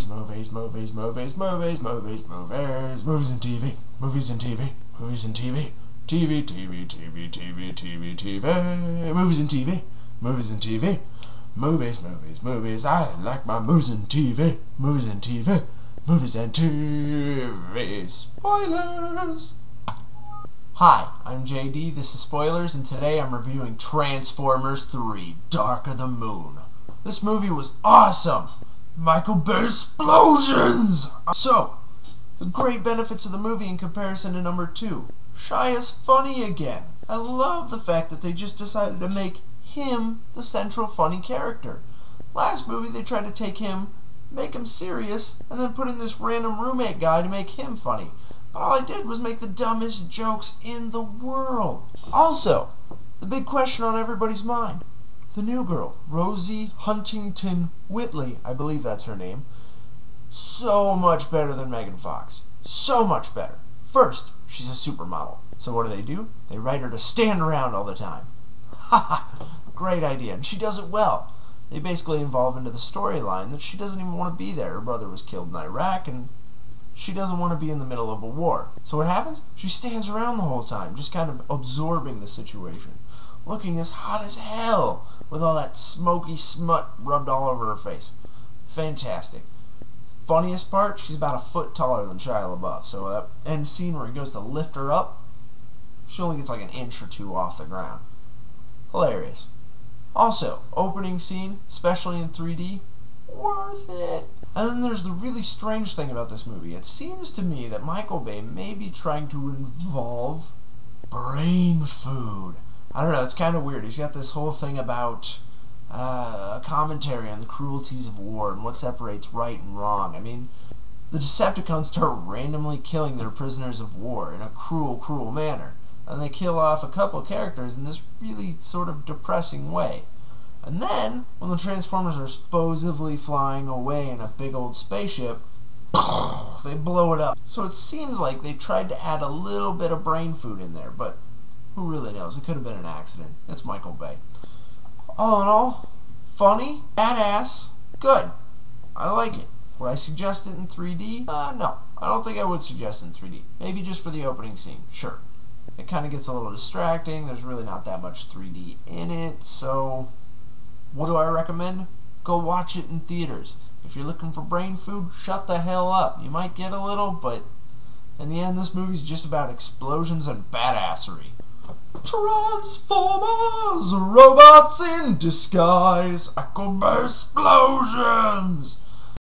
movies, movies, movies, movies, movies, movies, movies and TV, movies and TV, movies and TV, TV, TV, TV, TV, TV, TV, movies and TV, movies and TV, movies, movies, movies. I like my movies and TV, movies and TV, movies and TV. Spoilers. Hi, I'm JD. This is Spoilers, and today I'm reviewing Transformers 3: Dark of the Moon. This movie was awesome! Michael Bay explosions! So, the great benefits of the movie in comparison to number 2. Shia is funny again. I love the fact that they just decided to make him the central funny character. Last movie they tried to take him, make him serious, and then put in this random roommate guy to make him funny. But all I did was make the dumbest jokes in the world. Also, the big question on everybody's mind. The new girl, Rosie Huntington Whiteley, I believe that's her name. So much better than Megan Fox. So much better. First, she's a supermodel. So what do? They write her to stand around all the time. Haha, great idea. And she does it well. They basically evolve into the storyline that she doesn't even want to be there. Her brother was killed in Iraq, and she doesn't want to be in the middle of a war. So what happens? She stands around the whole time, just kind of absorbing the situation. Looking as hot as hell, with all that smoky smut rubbed all over her face. Fantastic. Funniest part, she's about a foot taller than Shia LaBeouf, so that end scene where he goes to lift her up, she only gets like an inch or two off the ground. Hilarious. Also, opening scene, especially in 3D, worth it. And then there's the really strange thing about this movie. It seems to me that Michael Bay may be trying to involve brain food. I don't know, it's kind of weird. He's got this whole thing about a commentary on the cruelties of war and what separates right and wrong. I mean, the Decepticons start randomly killing their prisoners of war in a cruel, cruel manner. And they kill off a couple characters in this really sort of depressing way. And then, when the Transformers are supposedly flying away in a big old spaceship, they blow it up. So it seems like they tried to add a little bit of brain food in there, but who really knows? It could have been an accident. It's Michael Bay. All in all, funny, badass, good. I like it. Would I suggest it in 3D? No. I don't think I would suggest it in 3D. Maybe just for the opening scene. Sure. It kind of gets a little distracting. There's really not that much 3D in it, so what do I recommend? Go watch it in theaters. If you're looking for brain food, shut the hell up. You might get a little, but in the end, this movie's just about explosions and badassery. Transformers, robots in disguise, Michael Bay explosions.